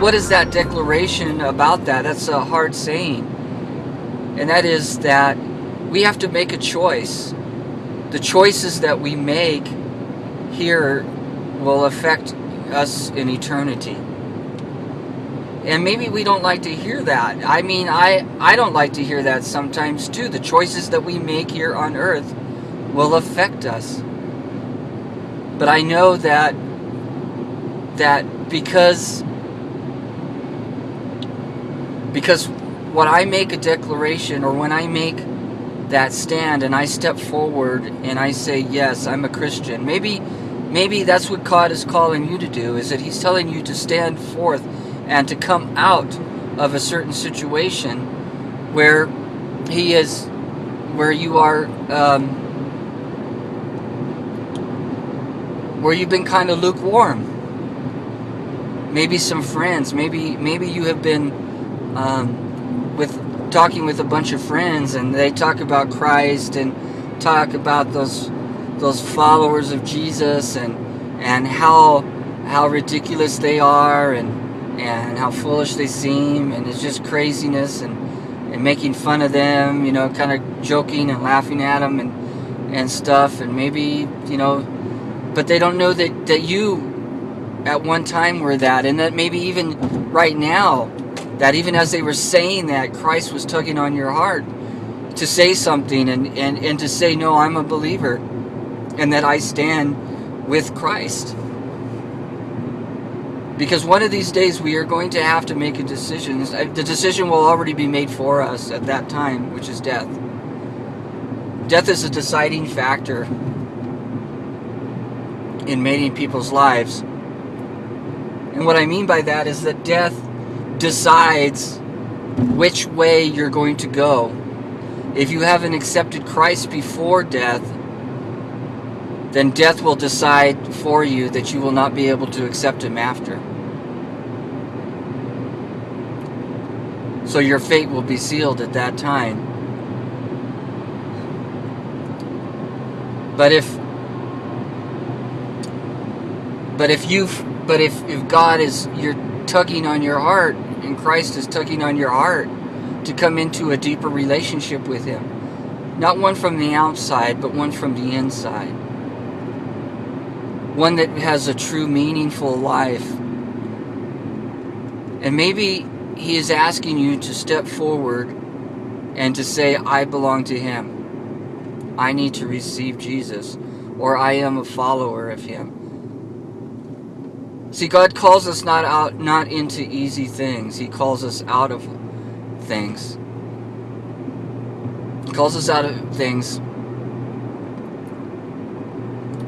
what is that declaration about that? That's a hard saying. And that is that we have to make a choice. The choices that we make here will affect us in eternity. And maybe we don't like to hear that. I mean, I don't like to hear that sometimes too. The choices that we make here on earth will affect us. But I know that because when I make a declaration, or when I make that stand and I step forward and I say, yes, I'm a Christian, maybe that's what God is calling you to do, is that He's telling you to stand forth and to come out of a certain situation where you are, where you've been kind of lukewarm. Maybe some friends, maybe you have been talking with a bunch of friends, and they talk about Christ and talk about those followers of Jesus and how ridiculous they are and how foolish they seem, and it's just craziness and making fun of them, kind of joking and laughing at them and stuff, and maybe, but they don't know that you at one time were that, and that maybe even right now, that even as they were saying that, Christ was tugging on your heart to say something and to say, no, I'm a believer, and that I stand with Christ. Because one of these days we are going to have to make a decision. The decision will already be made for us at that time, which is death. Death is a deciding factor in many people's lives. And what I mean by that is that death decides which way you're going to go. If you haven't accepted Christ before death, then death will decide for you that you will not be able to accept Him after. So your fate will be sealed at that time. But if God is, you're tugging on your heart, and Christ is tugging on your heart to come into a deeper relationship with Him, not one from the outside, but one from the inside, one that has a true meaningful life, and maybe He is asking you to step forward and to say, I belong to Him. I need to receive Jesus, or I am a follower of Him. See, God calls us not into easy things. He calls us out of things. He calls us out of things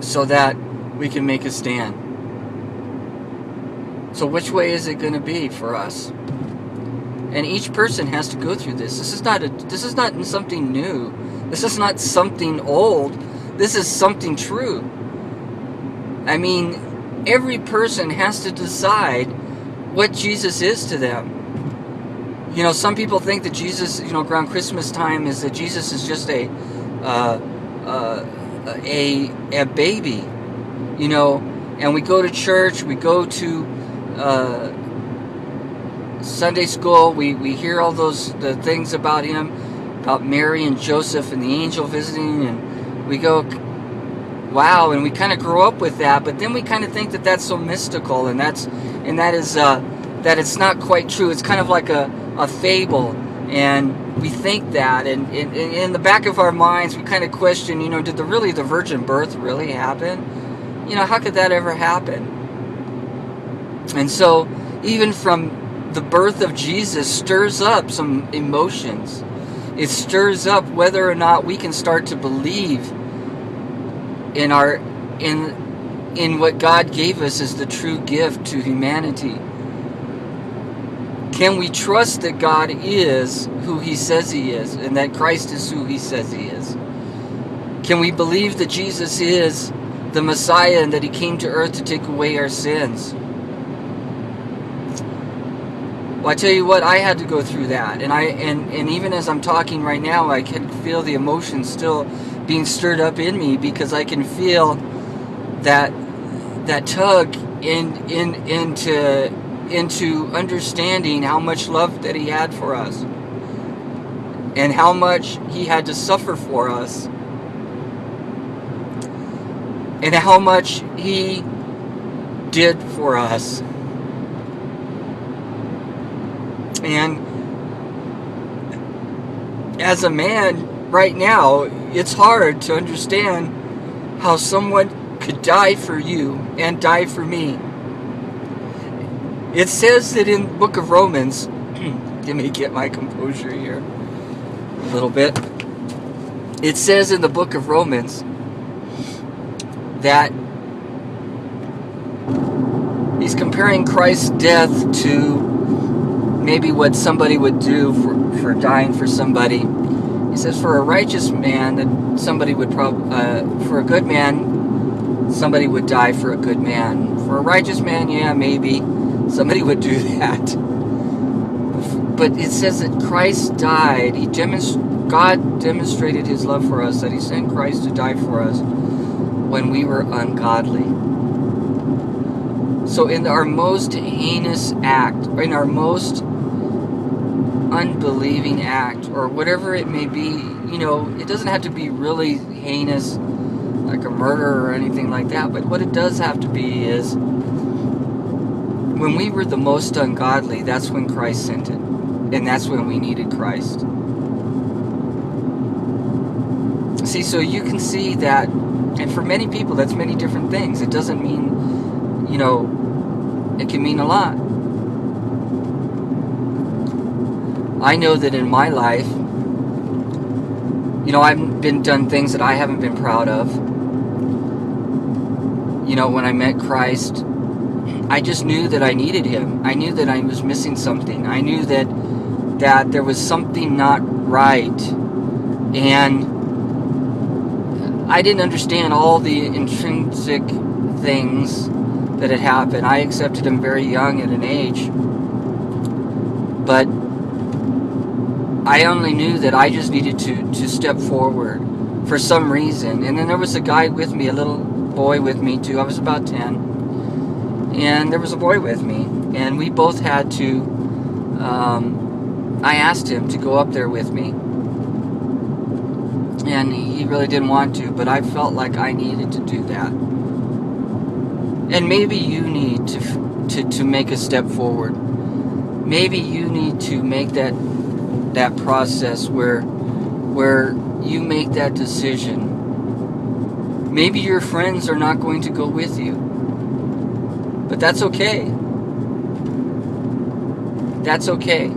so that we can make a stand. So which way is it going to be for us? And each person has to go through this. This is not something new. This is not something old. This is something true. I mean, every person has to decide what Jesus is to them. Some people think that Jesus, around Christmas time, is that Jesus is just a baby, and we go to church, we go to Sunday school, we hear all the things about Him, about Mary and Joseph and the angel visiting, and we go, wow, and we kind of grow up with that, but then we kind of think that that's so mystical, and that it's not quite true. It's kind of like a fable, and we think that, and in the back of our minds, we kind of question, did the virgin birth really happen? How could that ever happen? And so, even from the birth of Jesus stirs up some emotions. It stirs up whether or not we can start to believe in what God gave us as the true gift to humanity. Can we trust that God is who He says He is, and that Christ is who He says He is? Can we believe that Jesus is the Messiah and that He came to earth to take away our sins? Well, I tell you what, I had to go through that, and even as I'm talking right now, I can feel the emotions still being stirred up in me, because I can feel that tug into into understanding how much love that he had for us and how much he had to suffer for us and how much he did for us. And as a man right now, it's hard to understand how someone could die for you and die for me. It says that in the book of Romans, let me get my composure here a little bit. It says in the book of Romans that he's comparing Christ's death to maybe what somebody would do for dying for somebody. He says for a righteous man, that somebody would for a good man, somebody would die for a good man. For a righteous man, yeah, maybe somebody would do that. But it says that Christ died. God demonstrated his love for us, that he sent Christ to die for us when we were ungodly. So in our most heinous act, or in our most unbelieving act, or whatever it may be, it doesn't have to be really heinous, like a murder or anything like that, but what it does have to be is, when we were the most ungodly, that's when Christ sent it. And that's when we needed Christ. See, so you can see that, and for many people, that's many different things. It doesn't mean, it can mean a lot. I know that in my life, I've been done things that I haven't been proud of. When I met Christ, I just knew that I needed him. I knew that I was missing something. I knew that there was something not right. And I didn't understand all the intrinsic things that had happened. I accepted him very young at an age. But I only knew that I just needed to step forward for some reason. And then there was a guy with me, a little boy with me too. I was about 10. And there was a boy with me. And we both had to, I asked him to go up there with me. And he really didn't want to, but I felt like I needed to do that. And maybe you need to make a step forward. Maybe you need to make that process where you make that decision. Maybe your friends are not going to go with you. But that's okay. That's okay.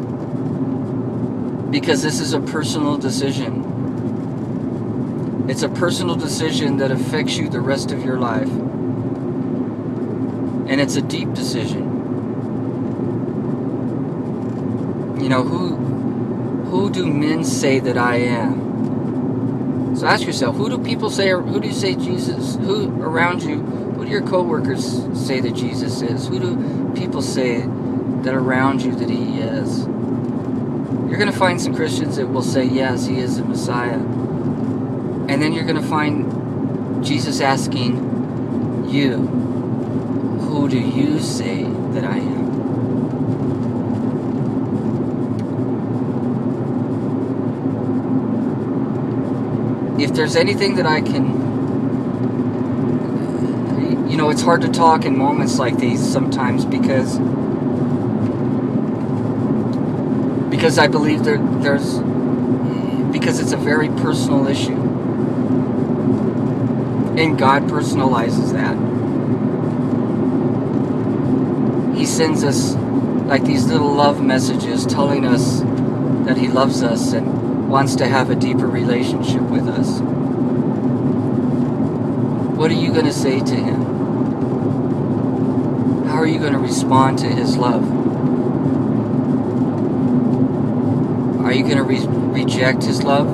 Because this is a personal decision. It's a personal decision that affects you the rest of your life. And it's a deep decision. Who do men say that I am? So ask yourself, who do people say, or who do you say Jesus, who around you, who do your co-workers say that Jesus is? Who do people say that around you that he is? You're going to find some Christians that will say, yes, he is the Messiah. And then you're going to find Jesus asking you, who do you say that I am? If there's anything that I can, it's hard to talk in moments like these sometimes because I believe because it's a very personal issue. And God personalizes that. He sends us like these little love messages telling us that he loves us and wants to have a deeper relationship with us. What are you going to say to him? How are you going to respond to his love? Are you going to reject his love?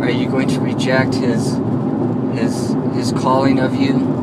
Are you going to reject his calling of you?